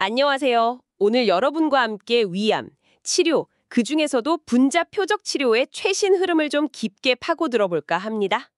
안녕하세요. 오늘 여러분과 함께 위암, 치료, 그중에서도 분자 표적 치료의 최신 흐름을 좀 깊게 파고 들어볼까 합니다.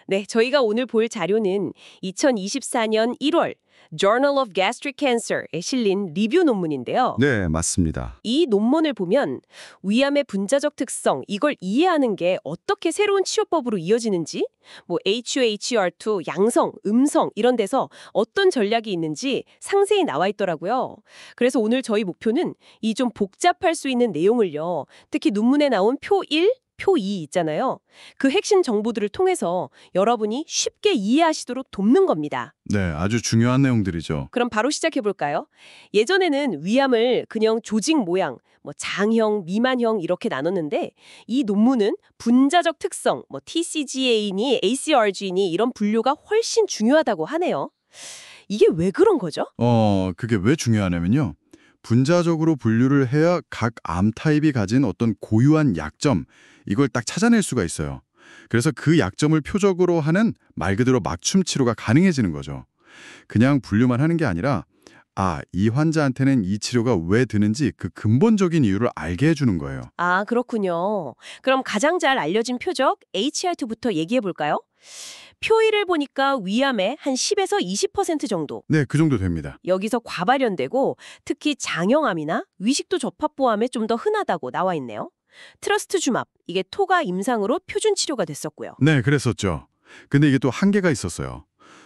네, 저희가 오늘 볼 자료는 2024년 1월 Journal of Gastric Cancer에 실린 리뷰 논문인데요. 네, 맞습니다. 이 논문을 보면 위암의 분자적 특성, 이걸 이해하는 게 어떻게 새로운 치료법으로 이어지는지, HUHER2, 양성, 음성 이런 데서 어떤 전략이 있는지 상세히 나와 있더라고요. 그래서 오늘 저희 목표는 이 좀 복잡할 수 있는 내용을요. 특히 논문에 나온 표 1, 표 2 있잖아요. 그 핵심 정보들을 통해서 여러분이 쉽게 이해하시도록 돕는 겁니다. 네, 아주 중요한 내용들이죠. 그럼 바로 시작해볼까요? 예전에는 위암을 그냥 조직 모양, 장형, 미만형 이렇게 나눴는데 이 논문은 분자적 특성, TCGA니 ACRG니 이런 분류가 훨씬 중요하다고 하네요. 이게 왜 그런 거죠? 그게 왜 중요하냐면요. 분자적으로 분류를 해야 각 암 타입이 가진 어떤 고유한 약점, 이걸 딱 찾아낼 수가 있어요. 그래서 그 약점을 표적으로 하는 말 그대로 맞춤 치료가 가능해지는 거죠. 그냥 분류만 하는 게 아니라 이 환자한테는 이 치료가 왜 드는지 그 근본적인 이유를 알게 해주는 거예요. 아, 그렇군요. 그럼 가장 잘 알려진 표적 HER2부터 얘기해볼까요? 표 1을 보니까 위암의 한 10에서 20% 정도. 네, 그 정도 됩니다. 여기서 과발현되고 특히 장형암이나 위식도 접합부암에 좀 더 흔하다고 나와 있네요. 트러스트주맙, 이게 토가 임상으로 표준 치료가 됐었고요. 네, 그랬었죠. 근데 이게 또 한계가 있었어요.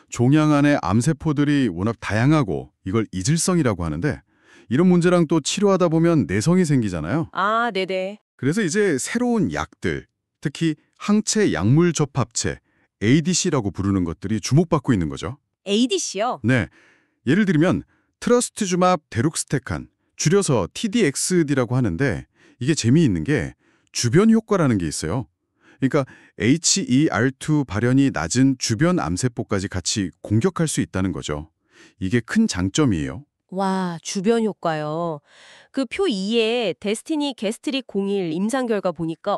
종양 안에 암세포들이 워낙 다양하고 이걸 이질성이라고 하는데 이런 문제랑 또 치료하다 보면 내성이 생기잖아요. 아, 네네. 그래서 이제 새로운 약들, 특히 항체 약물 접합체, ADC라고 부르는 것들이 주목받고 있는 거죠. ADC요? 네, 예를 들면 트러스트주맙 데룩스테칸, 줄여서 TDXD라고 하는데 이게 재미있는 게 주변 효과라는 게 있어요. 그러니까 HER2 발현이 낮은 주변 암세포까지 같이 공격할 수 있다는 거죠. 이게 큰 장점이에요. 와, 주변 효과요. 그 표 2에 데스티니 게스트릭 01 임상 결과 보니까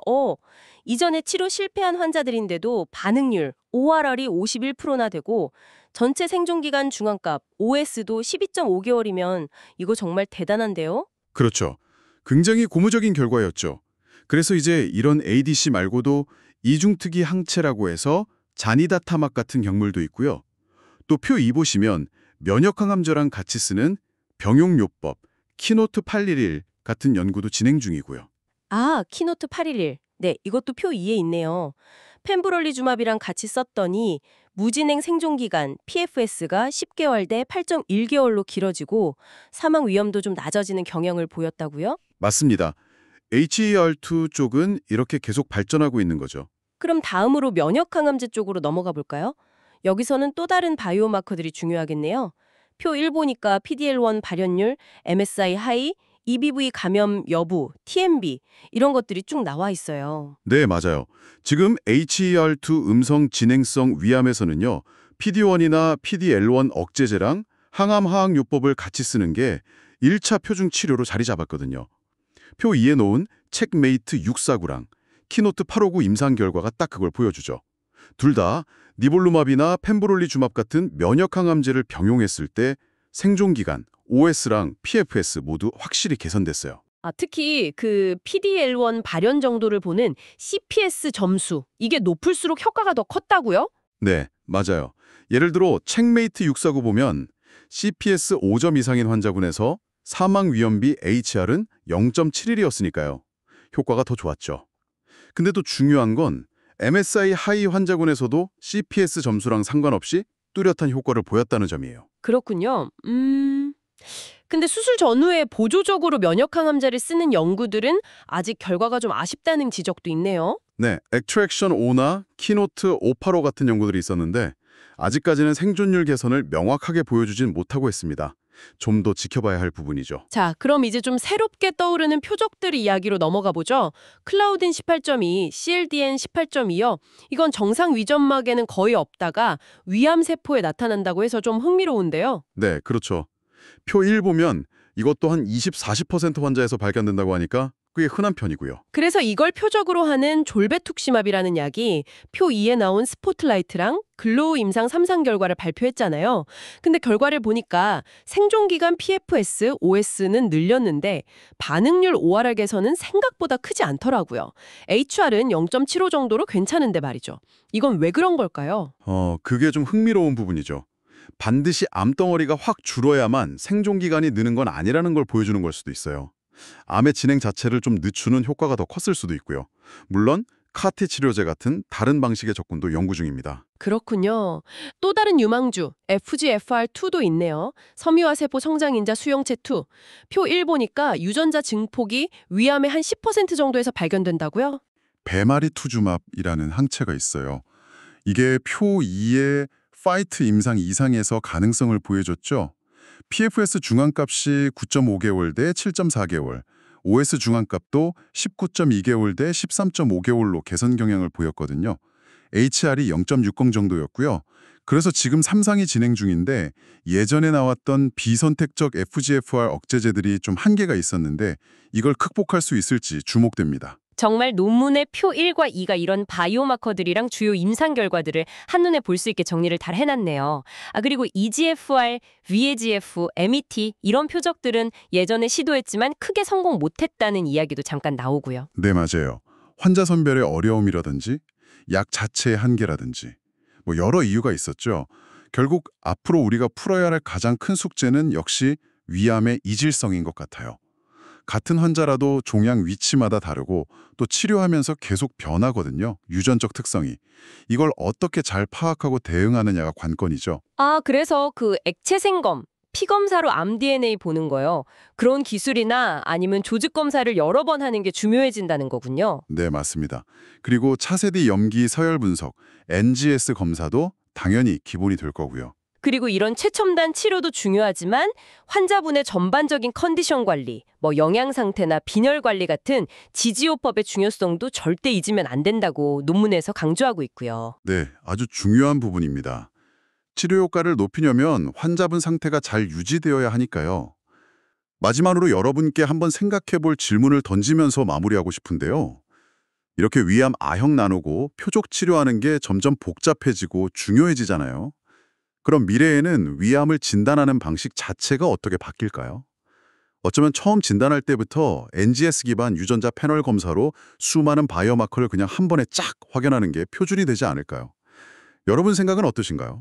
이전에 치료 실패한 환자들인데도 반응률 ORR이 51%나 되고 전체 생존기간 중앙값 OS도 12.5개월이면 이거 정말 대단한데요? 그렇죠. 굉장히 고무적인 결과였죠. 그래서 이제 이런 ADC 말고도 이중특이 항체라고 해서 자니다타막 같은 약물도 있고요. 또 표 2 보시면 면역항암제랑 같이 쓰는 병용요법, 키노트 811 같은 연구도 진행 중이고요. 아, 키노트 811. 네, 이것도 표 2에 있네요. 펜브롤리주맙이랑 같이 썼더니 무진행 생존기간 PFS가 10개월 대 8.1개월로 길어지고 사망 위험도 좀 낮아지는 경향을 보였다고요? 맞습니다. HER2 쪽은 이렇게 계속 발전하고 있는 거죠. 그럼 다음으로 면역항암제 쪽으로 넘어가 볼까요? 여기서는 또 다른 바이오마커들이 중요하겠네요. 표 1 보니까 PD-L1 발현율, MSI 하이, EBV 감염 여부, TMB 이런 것들이 쭉 나와 있어요. 네, 맞아요. 지금 HER2 음성 진행성 위암에서는요. PD-1이나 PD-L1 억제제랑 항암 화학요법을 같이 쓰는 게 1차 표준 치료로 자리 잡았거든요. 표 2에 놓은 책메이트 649랑 키노트 859 임상 결과가 딱 그걸 보여주죠. 둘 다 니볼루맙이나 펜브롤리주맙 같은 면역항암제를 병용했을 때 생존기간, OS랑 PFS 모두 확실히 개선됐어요. 아, 특히 그 PD-L1 발현 정도를 보는 CPS 점수, 이게 높을수록 효과가 더 컸다고요? 네, 맞아요. 예를 들어 책메이트 649 보면 CPS 5점 이상인 환자군에서 사망 위험비 HR은 0.71이었으니까요. 효과가 더 좋았죠. 근데 또 중요한 건 MSI 하이 환자군에서도 CPS 점수랑 상관없이 뚜렷한 효과를 보였다는 점이에요. 그렇군요. 근데 수술 전후에 보조적으로 면역항암제를 쓰는 연구들은 아직 결과가 좀 아쉽다는 지적도 있네요. 네, 액트랙션 5나 키노트 585 같은 연구들이 있었는데 아직까지는 생존율 개선을 명확하게 보여주진 못하고 있습니다. 좀 더 지켜봐야 할 부분이죠. 자, 그럼 이제 좀 새롭게 떠오르는 표적들 이야기로 넘어가 보죠. 클라우딘 18.2, CLDN 18.2요. 이건 정상 위점막에는 거의 없다가 위암 세포에 나타난다고 해서 좀 흥미로운데요. 네, 그렇죠. 표 1 보면 이것도 한 20, 40% 환자에서 발견된다고 하니까 꽤 흔한 편이고요. 그래서 이걸 표적으로 하는 졸베투ක්시맙이라는 약이 표 2에 나온 스포트라이트랑 글로우 임상 3상 결과를 발표했잖아요. 근데 결과를 보니까 생존기간 PFS, OS는 늘렸는데 반응률 ORR 개선은 생각보다 크지 않더라고요. HR은 0.75 정도로 괜찮은데 말이죠. 이건 왜 그런 걸까요? 그게 좀 흥미로운 부분이죠. 반드시 암덩어리가 확 줄어야만 생존 기간이 느는 건 아니라는 걸 보여주는 걸 수도 있어요. 암의 진행 자체를 좀 늦추는 효과가 더 컸을 수도 있고요. 물론 카티 치료제 같은 다른 방식의 접근도 연구 중입니다. 그렇군요. 또 다른 유망주 FGFR2도 있네요. 섬유화세포 성장인자 수용체 2. 표 1 보니까 유전자 증폭이 위암의 한 10% 정도에서 발견된다고요? 배마리 투주맙이라는 항체가 있어요. 이게 표 2의 파이트 임상 이상에서 가능성을 보여줬죠. PFS 중앙값이 9.5개월 대 7.4개월, OS 중앙값도 19.2개월 대 13.5개월로 개선 경향을 보였거든요. HR이 0.60 정도였고요. 그래서 지금 3상이 진행 중인데 예전에 나왔던 비선택적 FGFR 억제제들이 좀 한계가 있었는데 이걸 극복할 수 있을지 주목됩니다. 정말 논문의 표 1과 2가 이런 바이오마커들이랑 주요 임상 결과들을 한눈에 볼 수 있게 정리를 잘 해놨네요. 그리고 EGFR, VEGF, MET 이런 표적들은 예전에 시도했지만 크게 성공 못했다는 이야기도 잠깐 나오고요. 네, 맞아요. 환자 선별의 어려움이라든지 약 자체의 한계라든지 여러 이유가 있었죠. 결국 앞으로 우리가 풀어야 할 가장 큰 숙제는 역시 위암의 이질성인 것 같아요. 같은 환자라도 종양 위치마다 다르고 또 치료하면서 계속 변하거든요. 유전적 특성이. 이걸 어떻게 잘 파악하고 대응하느냐가 관건이죠. 그래서 그 액체 생검, 피검사로 암 DNA 보는 거요. 그런 기술이나 아니면 조직 검사를 여러 번 하는 게 중요해진다는 거군요. 네, 맞습니다. 그리고 차세대 염기 서열 분석, NGS 검사도 당연히 기본이 될 거고요. 그리고 이런 최첨단 치료도 중요하지만 환자분의 전반적인 컨디션 관리, 영양 상태나 빈혈 관리 같은 지지요법의 중요성도 절대 잊으면 안 된다고 논문에서 강조하고 있고요. 네, 아주 중요한 부분입니다. 치료 효과를 높이려면 환자분 상태가 잘 유지되어야 하니까요. 마지막으로 여러분께 한번 생각해 볼 질문을 던지면서 마무리하고 싶은데요. 이렇게 위암 아형 나누고 표적 치료하는 게 점점 복잡해지고 중요해지잖아요. 그럼 미래에는 위암을 진단하는 방식 자체가 어떻게 바뀔까요? 어쩌면 처음 진단할 때부터 NGS 기반 유전자 패널 검사로 수많은 바이오마커를 그냥 한 번에 쫙 확인하는 게 표준이 되지 않을까요? 여러분 생각은 어떠신가요?